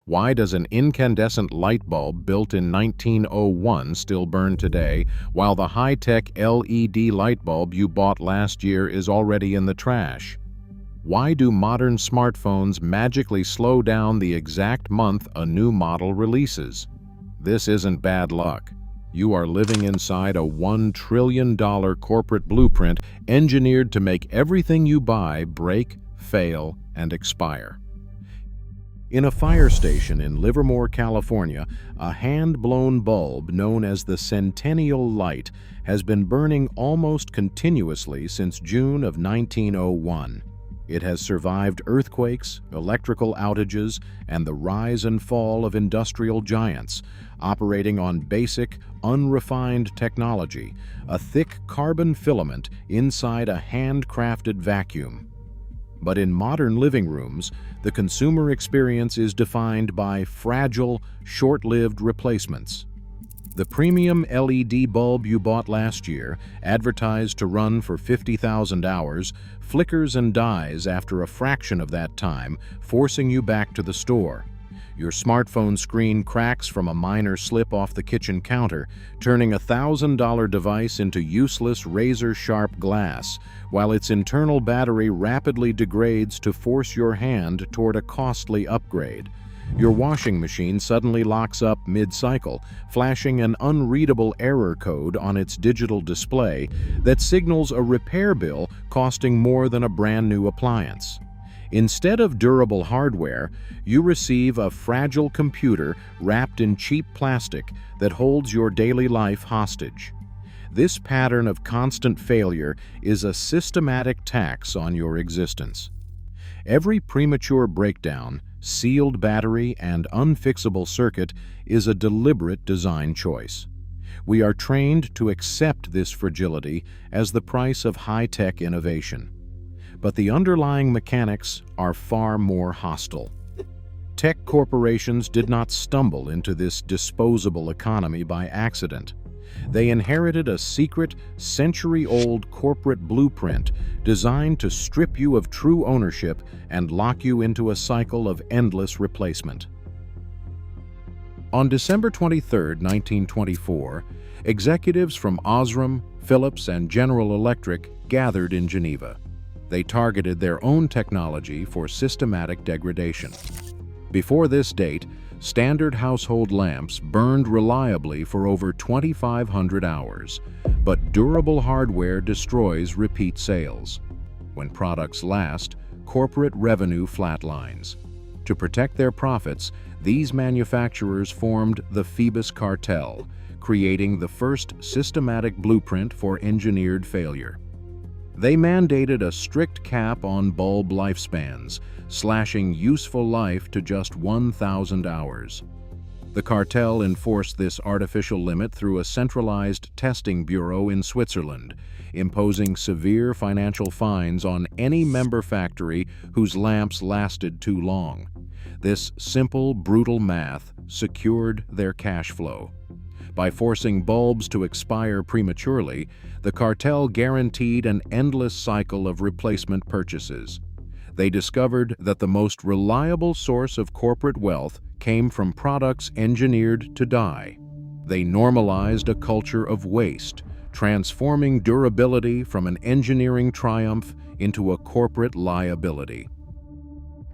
Why does an incandescent light bulb built in 1901 still burn today, while the high-tech LED light bulb you bought last year is already in the trash? Why do modern smartphones magically slow down the exact month a new model releases? This isn't bad luck. You are living inside a $1 trillion corporate blueprint engineered to make everything you buy break, fail, and expire. In a fire station in Livermore, California, a hand-blown bulb known as the centennial light has been burning almost continuously since June of 1901. It has survived earthquakes, electrical outages, and the rise and fall of industrial giants, operating on basic, unrefined technology, a thick carbon filament inside a handcrafted vacuum. But in modern living rooms, the consumer experience is defined by fragile, short-lived replacements. The premium LED bulb you bought last year, advertised to run for 50,000 hours, flickers and dies after a fraction of that time, forcing you back to the store. Your smartphone screen cracks from a minor slip off the kitchen counter, turning a $1,000 device into useless razor-sharp glass, while its internal battery rapidly degrades to force your hand toward a costly upgrade. Your washing machine suddenly locks up mid-cycle, flashing an unreadable error code on its digital display that signals a repair bill costing more than a brand-new appliance. Instead of durable hardware, you receive a fragile computer wrapped in cheap plastic that holds your daily life hostage. This pattern of constant failure is a systematic tax on your existence. Every premature breakdown, sealed battery, and unfixable circuit is a deliberate design choice. We are trained to accept this fragility as the price of high-tech innovation. But the underlying mechanics are far more hostile. Tech corporations did not stumble into this disposable economy by accident. They inherited a secret, century-old corporate blueprint designed to strip you of true ownership and lock you into a cycle of endless replacement. On December 23, 1924, executives from Osram, Philips, and General Electric gathered in Geneva. They targeted their own technology for systematic degradation. Before this date, standard household lamps burned reliably for over 2,500 hours, but durable hardware destroys repeat sales. When products last, corporate revenue flatlines. To protect their profits, these manufacturers formed the Phoebus Cartel, creating the first systematic blueprint for engineered failure. They mandated a strict cap on bulb lifespans, slashing useful life to just 1,000 hours. The cartel enforced this artificial limit through a centralized testing bureau in Switzerland, imposing severe financial fines on any member factory whose lamps lasted too long. This simple, brutal math secured their cash flow. By forcing bulbs to expire prematurely, the cartel guaranteed an endless cycle of replacement purchases. They discovered that the most reliable source of corporate wealth came from products engineered to die. They normalized a culture of waste, transforming durability from an engineering triumph into a corporate liability.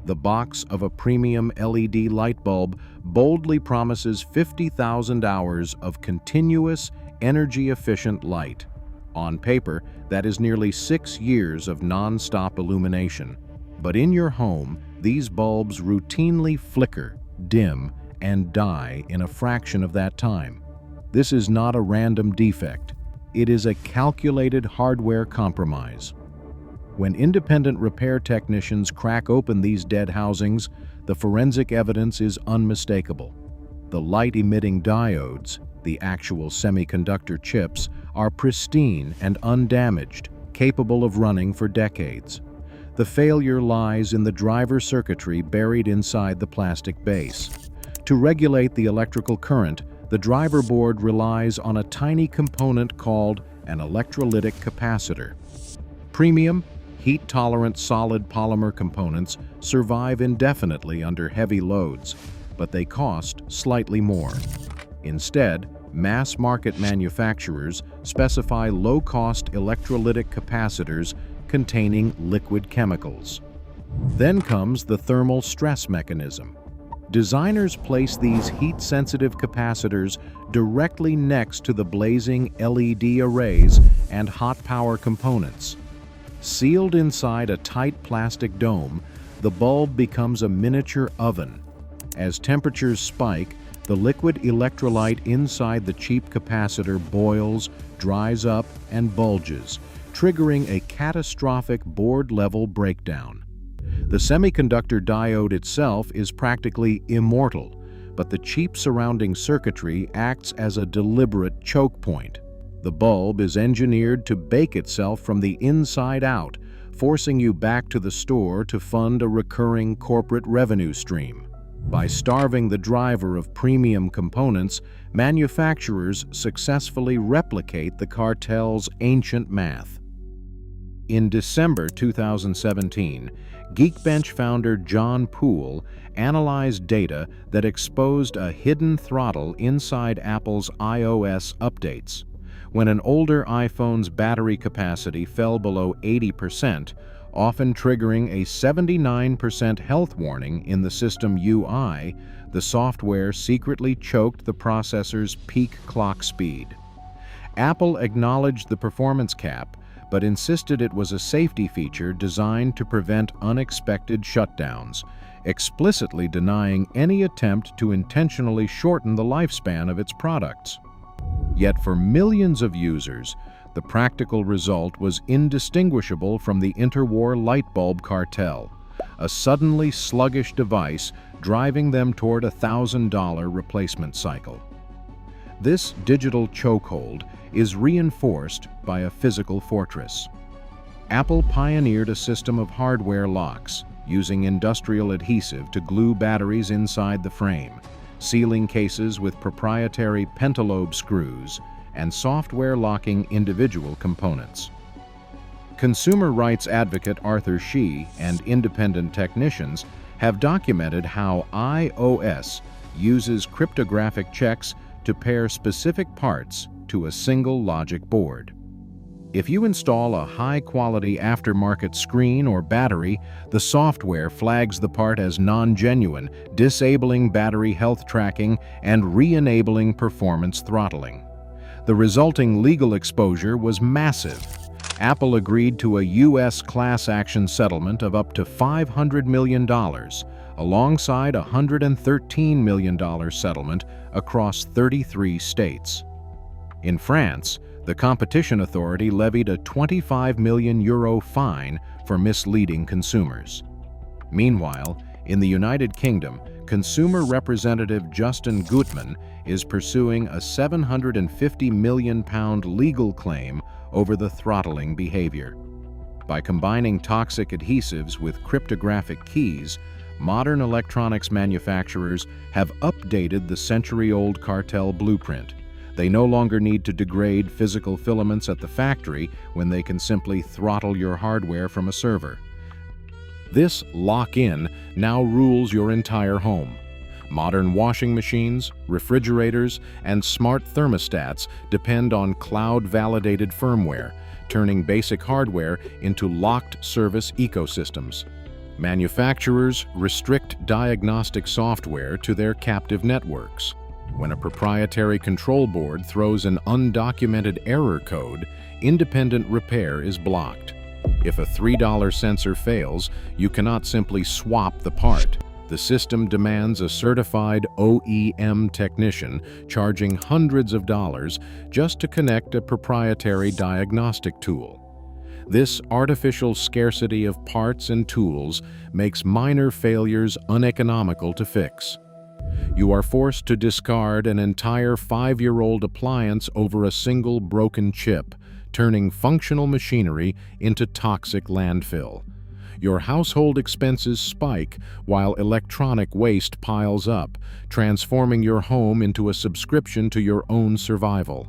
The box of a premium LED light bulb boldly promises 50,000 hours of continuous, energy-efficient light. On paper, that is nearly 6 years of non-stop illumination. But in your home, these bulbs routinely flicker, dim, and die in a fraction of that time. This is not a random defect. It is a calculated hardware compromise. When independent repair technicians crack open these dead housings, the forensic evidence is unmistakable. The light-emitting diodes, the actual semiconductor chips, are pristine and undamaged, capable of running for decades. The failure lies in the driver circuitry buried inside the plastic base. To regulate the electrical current, the driver board relies on a tiny component called an electrolytic capacitor. Premium, heat-tolerant solid polymer components survive indefinitely under heavy loads, but they cost slightly more. Instead, mass-market manufacturers specify low-cost electrolytic capacitors containing liquid chemicals. Then comes the thermal stress mechanism. Designers place these heat-sensitive capacitors directly next to the blazing LED arrays and hot power components. Sealed inside a tight plastic dome, the bulb becomes a miniature oven. As temperatures spike, the liquid electrolyte inside the cheap capacitor boils, dries up, and bulges, triggering a catastrophic board-level breakdown. The semiconductor diode itself is practically immortal, but the cheap surrounding circuitry acts as a deliberate choke point. The bulb is engineered to bake itself from the inside out, forcing you back to the store to fund a recurring corporate revenue stream. By starving the driver of premium components, manufacturers successfully replicate the cartel's ancient math. In December 2017, Geekbench founder John Poole analyzed data that exposed a hidden throttle inside Apple's iOS updates. When an older iPhone's battery capacity fell below 80%, often triggering a 79% health warning in the system UI, the software secretly choked the processor's peak clock speed. Apple acknowledged the performance cap, but insisted it was a safety feature designed to prevent unexpected shutdowns, explicitly denying any attempt to intentionally shorten the lifespan of its products. Yet for millions of users, the practical result was indistinguishable from the interwar lightbulb cartel, a suddenly sluggish device driving them toward a $1,000 replacement cycle. This digital chokehold is reinforced by a physical fortress. Apple pioneered a system of hardware locks, using industrial adhesive to glue batteries inside the frame, sealing cases with proprietary pentalobe screws, and software locking individual components. Consumer rights advocate Arthur Shih and independent technicians have documented how iOS uses cryptographic checks to pair specific parts to a single logic board. If you install a high-quality aftermarket screen or battery, the software flags the part as non-genuine, disabling battery health tracking and re-enabling performance throttling. The resulting legal exposure was massive. Apple agreed to a U.S. class action settlement of up to $500 million, alongside a $113 million settlement across 33 states. In France, the competition authority levied a €25 million fine for misleading consumers. Meanwhile, in the United Kingdom, consumer representative Justin Gutman is pursuing a £750 million legal claim over the throttling behavior. By combining toxic adhesives with cryptographic keys, modern electronics manufacturers have updated the century-old cartel blueprint. They no longer need to degrade physical filaments at the factory when they can simply throttle your hardware from a server. This lock-in now rules your entire home. Modern washing machines, refrigerators, and smart thermostats depend on cloud-validated firmware, turning basic hardware into locked service ecosystems. Manufacturers restrict diagnostic software to their captive networks. When a proprietary control board throws an undocumented error code, independent repair is blocked. If a $3 sensor fails, you cannot simply swap the part. The system demands a certified OEM technician, charging hundreds of dollars just to connect a proprietary diagnostic tool. This artificial scarcity of parts and tools makes minor failures uneconomical to fix. You are forced to discard an entire 5-year-old appliance over a single broken chip, turning functional machinery into toxic landfill. Your household expenses spike while electronic waste piles up, transforming your home into a subscription to your own survival.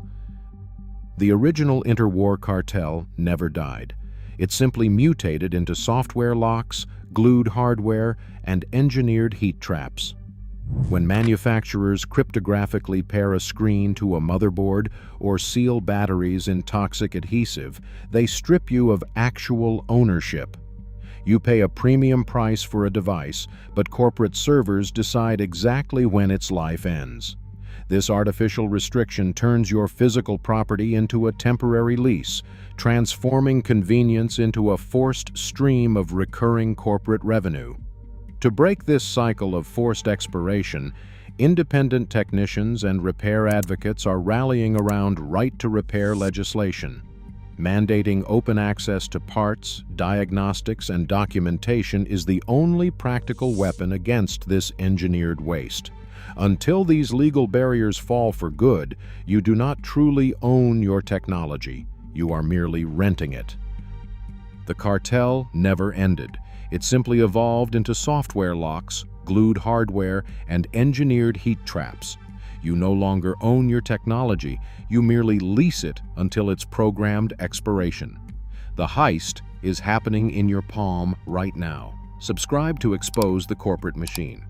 The original interwar cartel never died. It simply mutated into software locks, glued hardware, and engineered heat traps. When manufacturers cryptographically pair a screen to a motherboard or seal batteries in toxic adhesive, they strip you of actual ownership. You pay a premium price for a device, but corporate servers decide exactly when its life ends. This artificial restriction turns your physical property into a temporary lease, transforming convenience into a forced stream of recurring corporate revenue. To break this cycle of forced expiration, independent technicians and repair advocates are rallying around right-to-repair legislation. Mandating open access to parts, diagnostics, and documentation is the only practical weapon against this engineered waste. Until these legal barriers fall for good, you do not truly own your technology. You are merely renting it. The cartel never ended. It simply evolved into software locks, glued hardware, and engineered heat traps. You no longer own your technology, you merely lease it until its programmed expiration. The heist is happening in your palm right now. Subscribe to expose the corporate machine.